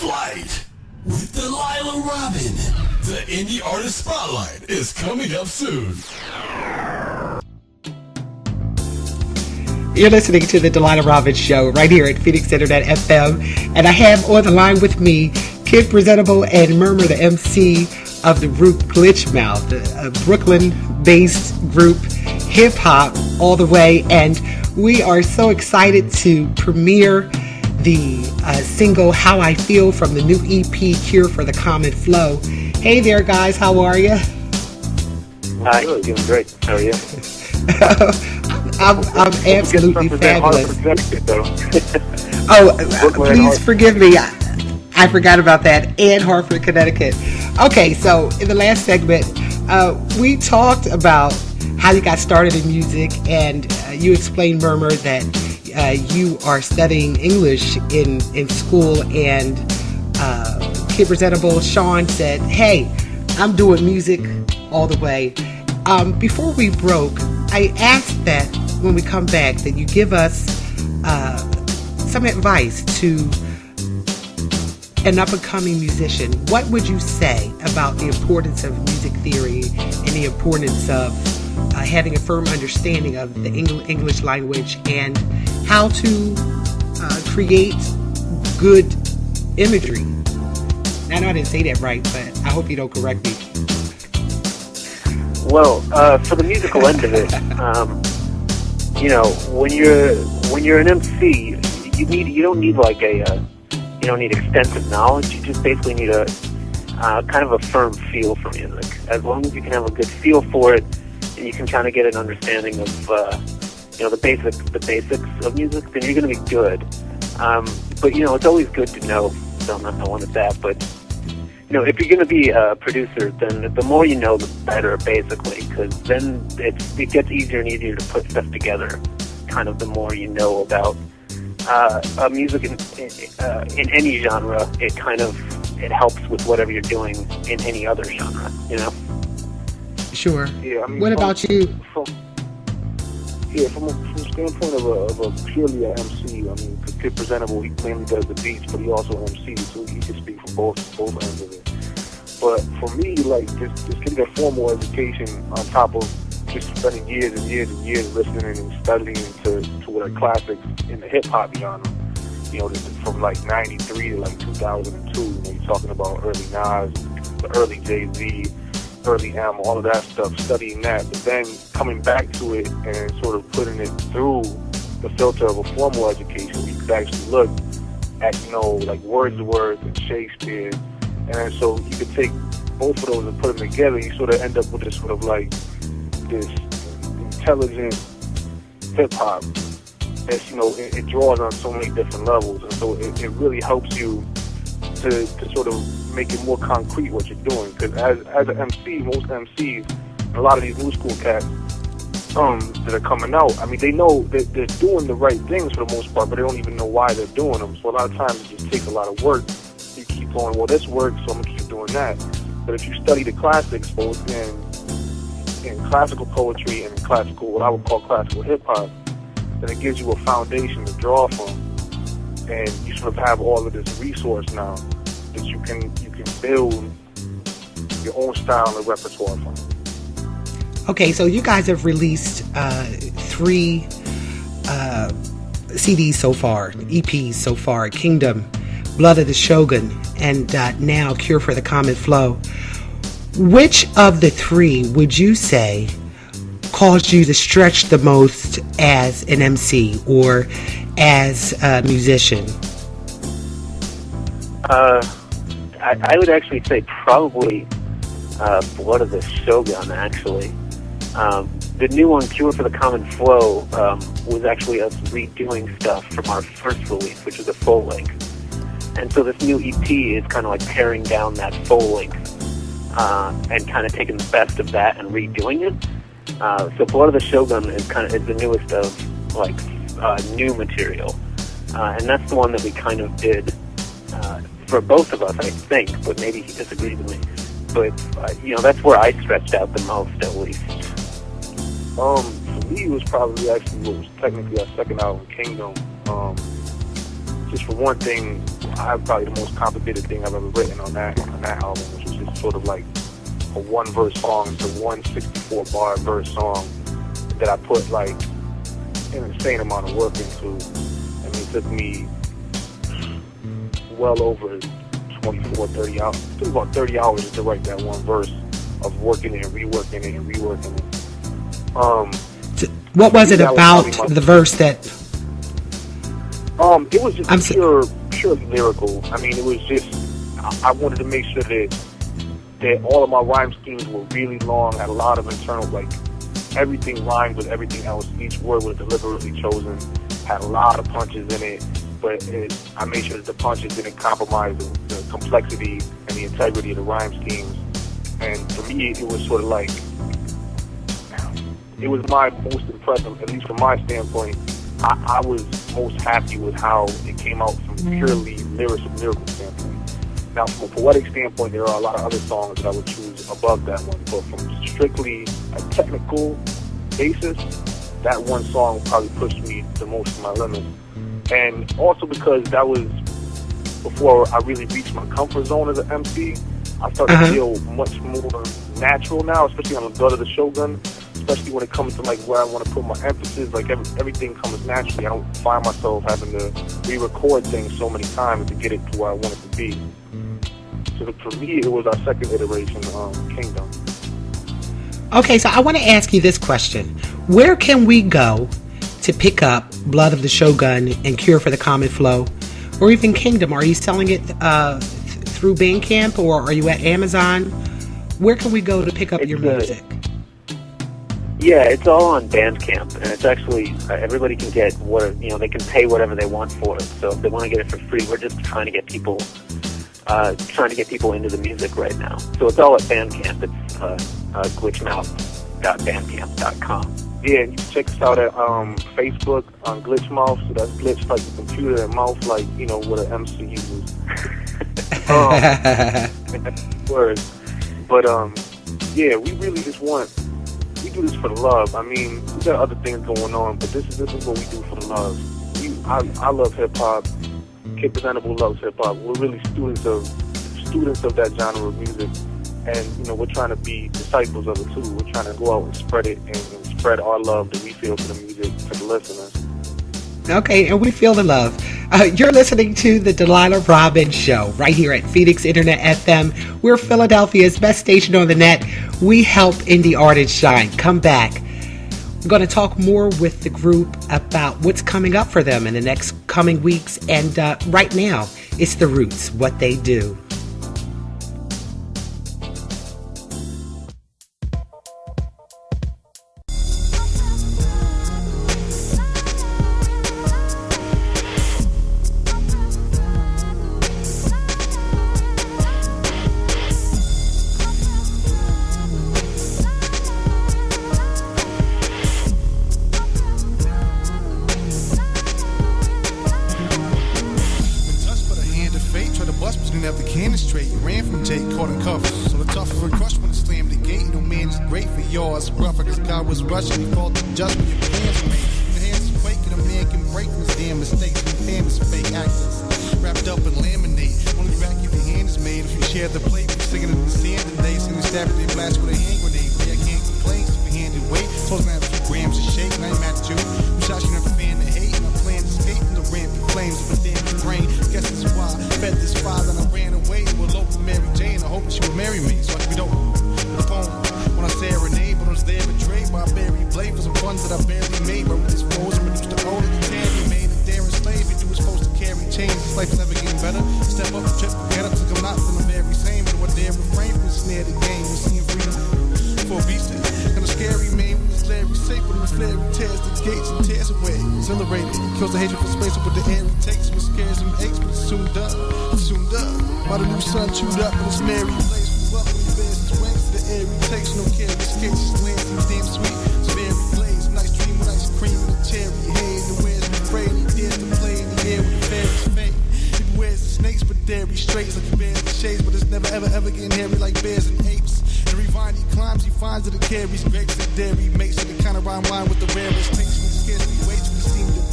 Flight with Dalila Robin. The Indie Artist Spotlight is coming up soon. You're listening to the Dalila Robin Show right here at Phoenix Internet FM. And I have on the line with me Kid Presentable and Murmur, the MC of the group Glitchmouth, a Brooklyn-based group, hip-hop all the way. And we are so excited to premiere the single How I Feel from the new EP Cure for the Common Flow. Hey there, guys. How are you? Hi, doing great. How are you? I'm absolutely fabulous. Please forgive me. I forgot about that. And Hartford, Connecticut. Okay, so in the last segment, we talked about how you got started in music, and you explained, Murmur, that you are studying English in school, and Kid Presentable, Sean, said, hey, I'm doing music all the way. Before we broke, I asked that when we come back that you give us some advice to an up-and-coming musician. What would you say about the importance of music theory and the importance of having a firm understanding of the English language and how to create good imagery? I know I didn't say that right, but I hope you don't correct me. Well, for the musical end of it, when you're an MC, you don't need you don't need extensive knowledge. You just basically need a kind of a firm feel for music. As long as you can have a good feel for it, and you can kind of get an understanding of the basics of music, then you're going to be good. But it's always good to know. So I'm not one at that, but if you're going to be a producer, then the more you know, the better, basically, because then it gets easier and easier to put stuff together. Kind of the more you know about music in any genre, it helps with whatever you're doing in any other genre. Sure. Yeah, I mean, what about you? From the standpoint of a purely an MC, I mean, Kid Presentable, he mainly does the beats, but he also MC, so he can speak for both ends of it. But for me, just getting a formal education on top of just spending years and years and years listening and studying to what are classics in the hip hop genre. From 93 to 2002. You're talking about early Nas, the early Jay-Z, early M, all of that stuff, studying that, but then coming back to it and sort of putting it through the filter of a formal education. You could actually look at, Wordsworth and Shakespeare, and then so you could take both of those and put them together. You sort of end up with this sort of this intelligent hip hop that's, it draws on so many different levels, and so it really helps you to sort of make it more concrete what you're doing. Because as an MC, most MCs, a lot of these new school cats that are coming out, I mean, they know that they're doing the right things for the most part, but they don't even know why they're doing them. So a lot of times it just takes a lot of work. You keep going, well, this works, so I'm going to keep doing that. But if you study the classics, both in classical poetry and in classical, what I would call classical hip-hop, then it gives you a foundation to draw from. And you sort of have all of this resource now that you can build your own style and repertoire from. Okay, so you guys have released 3 CDs so far, EPs so far: Kingdom, Blood of the Shogun, and now Cure for the Common Flow. Which of the 3 would you say caused you to stretch the most as an MC or as a musician? I would actually say probably Blood of the Shogun, actually. The new one, Cure for the Common Flow, was actually us redoing stuff from our first release, which was a full length. And so this new EP is kind of like paring down that full length and kind of taking the best of that and redoing it. So Blood of the Shogun is the newest of new material, and that's the one that we kind of did for both of us, I think. But maybe he disagrees with me. But that's where I stretched out the most, at least. For me, it was probably actually what was technically our second album, Kingdom. Just for one thing, I have probably the most complicated thing I've ever written on that album, which was just sort of like a one verse song. It's a 164 bar verse song that I put like an insane amount of work into. I mean, it took me well over 24, 30 hours. It took about 30 hours to write that one verse of working it and reworking it and reworking it. What was it about the verse that? It was just purely lyrical. I mean, it was just I wanted to make sure that all of my rhyme schemes were really long, had a lot of internal, like everything rhymed with everything else. Each word was deliberately chosen, had a lot of punches in it, but I made sure that the punches didn't compromise the complexity and the integrity of the rhyme schemes. And for me, it was sort of like, it was my most impressive, at least from my standpoint. I was most happy with how it came out from purely lyrical standpoint. Now, from a poetic standpoint, there are a lot of other songs that I would choose above that one, but from strictly a technical basis, that one song probably pushed me the most to my limits. And also because that was before I really reached my comfort zone as an MC, I started to feel much more natural now, especially on the Blood of the Shogun. Especially when it comes to like where I want to put my emphasis, like everything comes naturally. I don't find myself having to re-record things so many times to get it to where I want it to be. So for me, it was our second iteration, Kingdom. Okay, so I want to ask you this question: where can we go to pick up Blood of the Shogun and Cure for the Common Flow, or even Kingdom? Are you selling it through Bandcamp, or are you at Amazon? Where can we go to pick up your music? Yeah, it's all on Bandcamp, and it's actually everybody can get they can pay whatever they want for it. So if they want to get it for free, we're just trying to get people into the music right now. So it's all at Bandcamp. It's glitchmouth.bandcamp.com. Yeah, and you can check us out at Facebook on Glitchmouth. So that's glitch like the computer and mouth like what an MC uses. Words, but yeah, we really just we do this for the love. I mean, we got other things going on, but this is what we do for the love. I love hip hop. Kid Presentable loves hip hop. We're really students of that genre of music, and we're trying to be disciples of it too. We're trying to go out and spread it and spread our love that we feel for the music to the listeners. Okay, and we feel the love. You're listening to the Dalila Robin Show right here at Phoenix Internet FM. We're Philadelphia's best station on the net. We help indie artists shine. Come back. I'm going to talk more with the group about what's coming up for them in the next coming weeks. And right now, it's The Roots, what they do.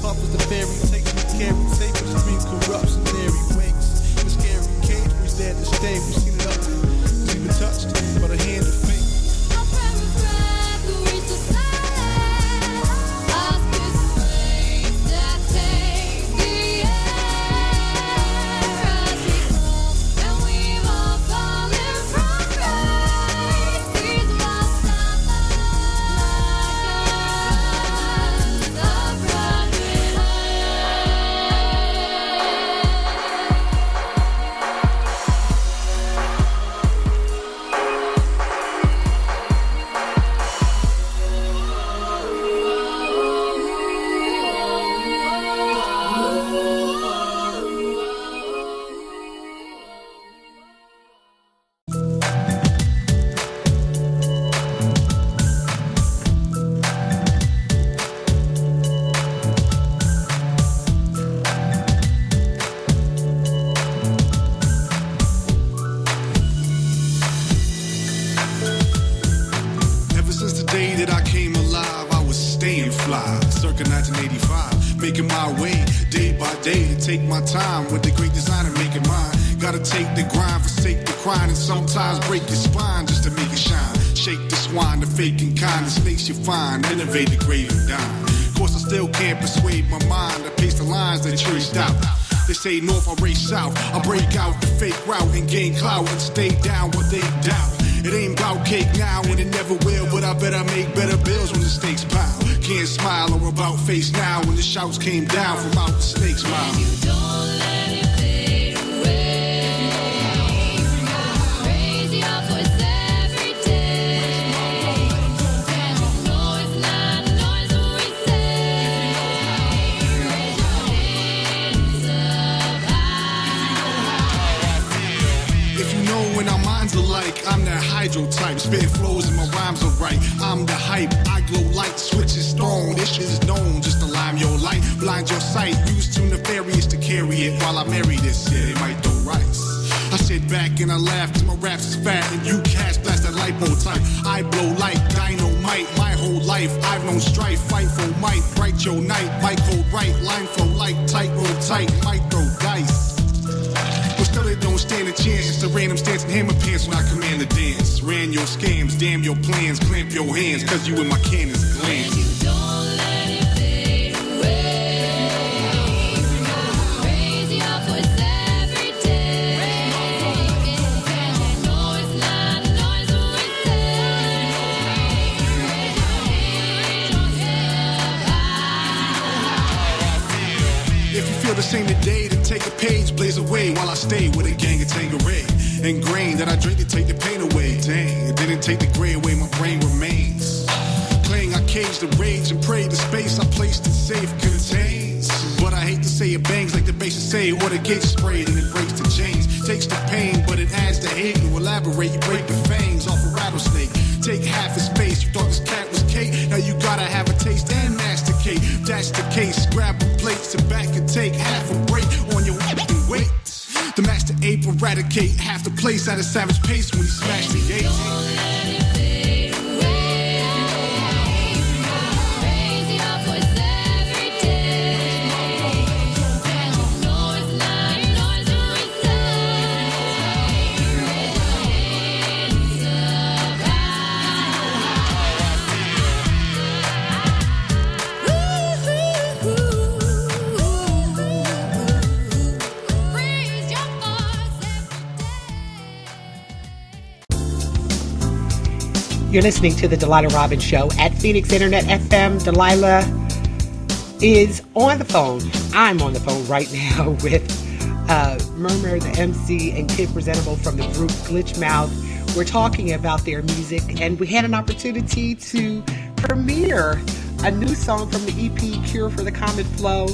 Puff as the fairy takes me carry safe, but the stream corrupts and there he wakes. everything we've seen it up. We've been touched by the hand of fate. Making my way day by day to take my time with the great designer making mine. Gotta take the grind, forsake the grind, and sometimes break your spine just to make it shine. Shake the swine, the faking kind, the snakes you find, innovate the grave and dime. Of course I still can't persuade my mind to pace the lines that traced out. They say north, I race south. I break out the fake route and gain clout and stay down what they doubt. It ain't about cake now and it never will, but I bet I make better bills when the stakes pile. Can't smile or about face now when the shouts came down from out the snake's mouth. You don't let it fade away. Raise your voice every day. And you know it's not a noise when we say. Raise your hands up high. If you know when our minds are alike, I'm that hydro type. Spitting flows and my rhymes are right. I'm the hype. I glow light, switches thrown. This shit is known just to lime your light, blind your sight. Used too nefarious to carry it while I marry this. Yeah, they might throw rice. I sit back and I laugh cause my raps is fat and you cats blast that lipo type. I blow like dynamite. My whole life I've known strife. Fight for might, bright your night. Mic hold right, line flow like tight, roll tight. Might throw dice. But still they don't stand a chance. It's a random stance and hammer pants when I command the dance. Ran your scams, damn your plans, clamp your hands, cause you in my cannons glance. You don't let it fade away. Raise your voice every day. And you know it's not a noise when we say. Raise your hands. If you feel the same today, then take a page, blaze away while I stay with a gang of Tangeray. Ingrained that I drink to take the pain away. Dang, it didn't take the gray away, my brain remains. Playing, I cage the rage and pray the space I placed it safe contains. But I hate to say it bangs like the bases say, or the gate sprayed and it breaks the chains. Takes the pain, but it adds the hate. You elaborate, you break the fangs off a rattlesnake. Take half his space, you thought this cat was cake. Now you gotta have a taste and masticate. That's the case, grab a plate, sit back and take half a break on your fucking weight. The master ape eradicate half the place at a savage pace when he smashed the gate. You're listening to the Dalila Robin Show at Phoenix Internet FM. Dalila is on the phone. I'm on the phone right now with Murmur, the MC, and Kid Presentable from the group Glitch Mouth. We're talking about their music, and we had an opportunity to premiere a new song from the EP Cure for the Common Flow,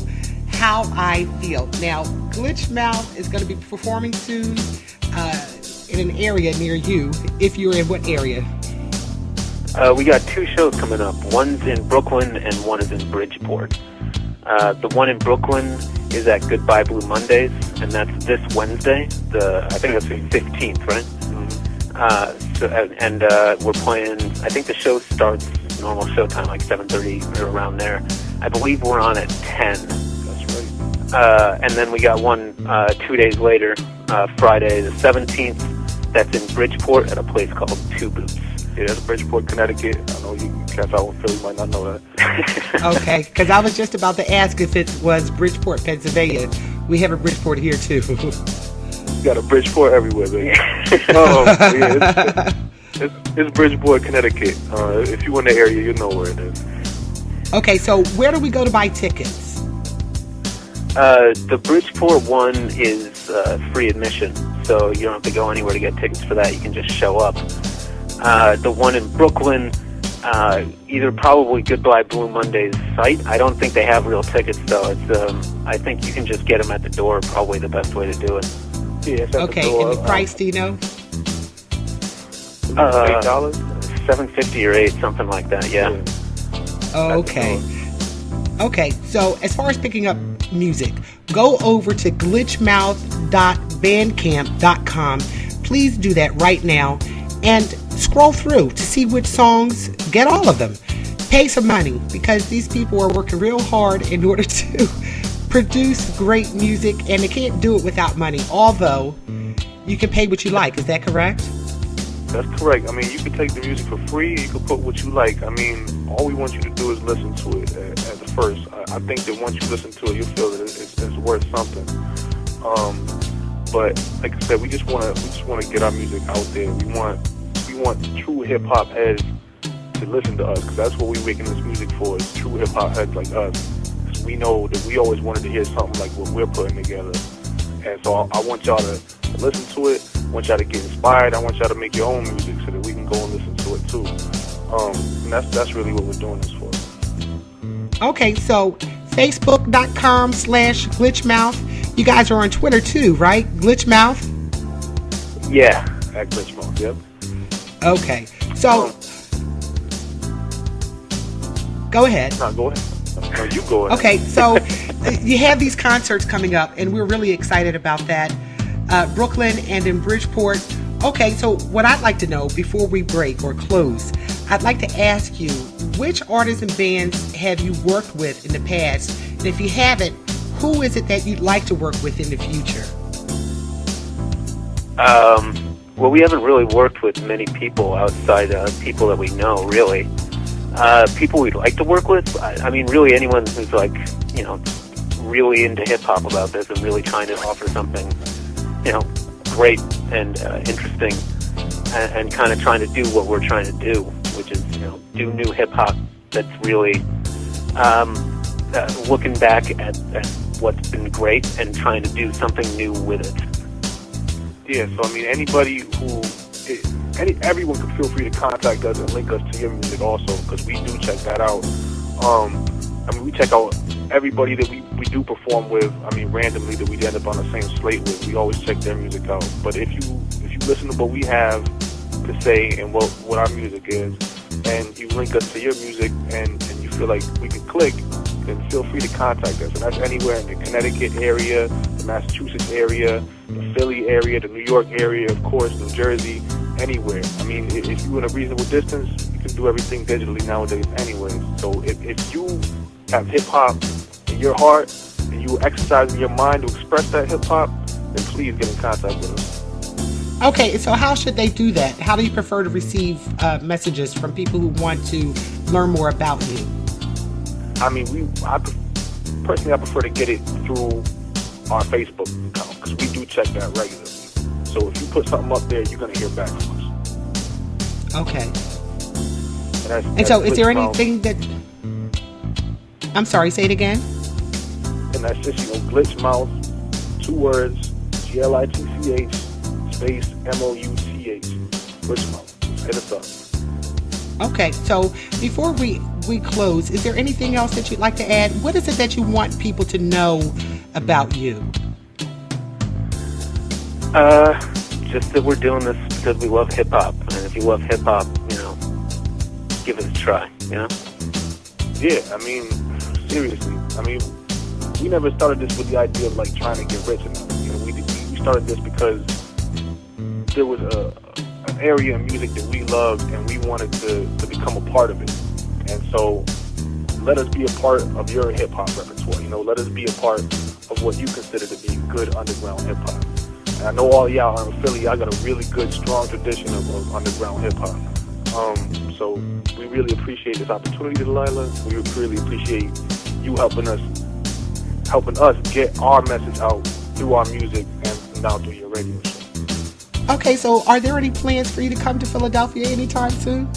How I Feel. Now, Glitch Mouth is going to be performing soon in an area near you. If you're in what area? We got two shows coming up. One's in Brooklyn and one is in Bridgeport. The one in Brooklyn is at Goodbye Blue Mondays, and that's this Wednesday. I think that's the 15th, right? Mm-hmm. We're playing. I think the show starts normal show time, like 7:30 or around there. I believe we're on at 10. That's right. And then we got one 2 days later, Friday the 17th. That's in Bridgeport at a place called Two Boots. Yeah, that's Bridgeport, Connecticut. I know you cats out in Philly might not know that. Okay, because I was just about to ask if it was Bridgeport, Pennsylvania. We have a Bridgeport here too. You got a Bridgeport everywhere, baby. It's Bridgeport, Connecticut. If you in the area, you know where it is. Okay, so where do we go to buy tickets? The Bridgeport one is free admission, so you don't have to go anywhere to get tickets for that. You can just show up. The one in Brooklyn, either probably Goodbye Blue Monday's site. I don't think they have real tickets though. It's I think you can just get them at the door. Probably the best way to do it. Yeah, it's at Okay, the door. and the price, do you know? $8. $7.50 or $8, something like that. Yeah. Oh, okay. Okay, so as far as picking up music, go over to glitchmouth.bandcamp.com. Please do that right now and scroll through to see which songs. Get all of them. Pay some money because these people are working real hard in order to produce great music, and they can't do it without money, although you can pay what you like. Is that correct? That's correct. I mean, you can take the music for free. You can put what you like. I mean, all we want you to do is listen to it at the first. I think that once you listen to it, you'll feel that it's worth something. But like I said, we just want to get our music out there. We want true hip hop heads to listen to us, because that's what we're making this music for. Is true hip hop heads like us. 'Cause we know that we always wanted to hear something like what we're putting together, and so I want y'all to listen to it. I want y'all to get inspired. I want y'all to make your own music so that we can go and listen to it too. And that's really what we're doing this for. Okay, so Facebook.com/glitchmouth. You guys are on Twitter too, right? Glitchmouth? Yeah. At Glitchmouth, yep. Okay, so go ahead. No, go ahead. No, you go ahead. Okay, so you have these concerts coming up, and we're really excited about that. Brooklyn and in Bridgeport. Okay, so what I'd like to know before we break or close, I'd like to ask you, which artists and bands have you worked with in the past? And if you haven't, who is it that you'd like to work with in the future? Well, we haven't really worked with many people outside people that we know, really. People we'd like to work with, I mean, really anyone who's like, you know, really into hip-hop about this and really trying to offer something, you know, great and interesting, and kind of trying to do what we're trying to do, which is, you know, do new hip-hop that's really looking back at what's been great and trying to do something new with it. Yeah, so I mean, everyone can feel free to contact us and link us to your music also, because we do check that out. I mean, we check out everybody that we do perform with. I mean, randomly that we end up on the same slate with. We always check their music out. But if you listen to what we have to say and what our music is, and you link us to your music and you feel like we can click, then feel free to contact us. And that's anywhere in the Connecticut area, the Massachusetts area, the Philly area, the New York area, of course, New Jersey, anywhere. I mean, if you're in a reasonable distance, you can do everything digitally nowadays anyway. So if you have hip-hop in your heart and you exercise in your mind to express that hip-hop, then please get in contact with us. Okay, so how should they do that? How do you prefer to receive messages from people who want to learn more about you? I mean, I prefer to get it through our Facebook account, because we do check that regularly. So if you put something up there, you're going to hear back from us. Okay. And so is there anything that... I'm sorry, say it again? And that's just, Glitchmouth, 2 words, GLITCH, space MOUTH, Glitchmouth. Hit us up. Okay, so before we close, is there anything else that you'd like to add? What is it that you want people to know about you? Just that we're doing this because we love hip-hop. And if you love hip-hop, give it a try, Yeah, I mean, seriously. I mean, we never started this with the idea of, like, trying to get rich enough. We started this because there was an area in music that we loved, and we wanted to become a part of it. And so let us be a part of your hip-hop repertoire. Let us be a part of what you consider to be good underground hip hop. And I know all y'all are in Philly. Y'all got a really good, strong tradition of underground hip hop. So we really appreciate this opportunity, Dalila. We really appreciate you helping us get our message out through our music and now through your radio show. Okay, so are there any plans for you to come to Philadelphia anytime soon?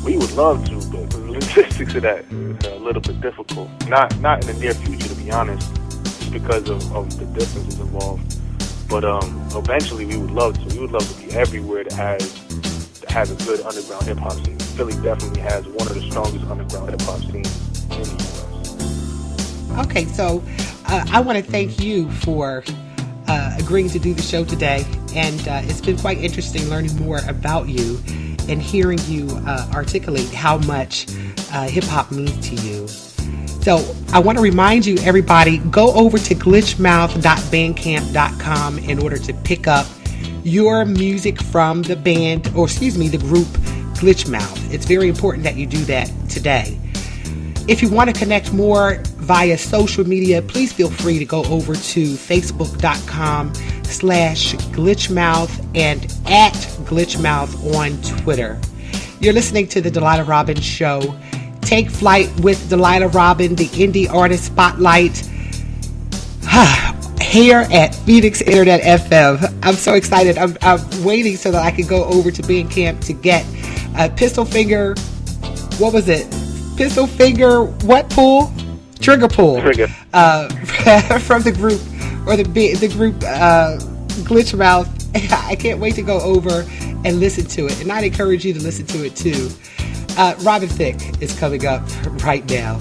We would love to, but the logistics of that is a little bit difficult. Not in the near future, to be honest, just because of the distances involved. But eventually, we would love to. We would love to be everywhere that has a good underground hip hop scene. Philly definitely has one of the strongest underground hip hop scenes in the U.S. Okay, so I want to thank you for agreeing to do the show today, and it's been quite interesting learning more about you and hearing you articulate how much hip-hop means to you. So I want to remind you, everybody, go over to glitchmouth.bandcamp.com in order to pick up your music from the band, or excuse me, the group Glitchmouth. It's very important that you do that today. If you want to connect more via social media, please feel free to go over to facebook.com/glitchmouth and @glitchmouth on Twitter. You're listening to the Dalila Robin Show. Take flight with Dalila Robin, the indie artist spotlight, here at Phoenix Internet FM. I'm so excited. I'm waiting so that I can go over to Bandcamp to get Pistol Finger. What was it? Pistol Finger, what pull? Trigger pull. Trigger. From the group, or the group Glitchmouth. I can't wait to go over and listen to it. And I'd encourage you to listen to it too. Robin Thicke is coming up right now.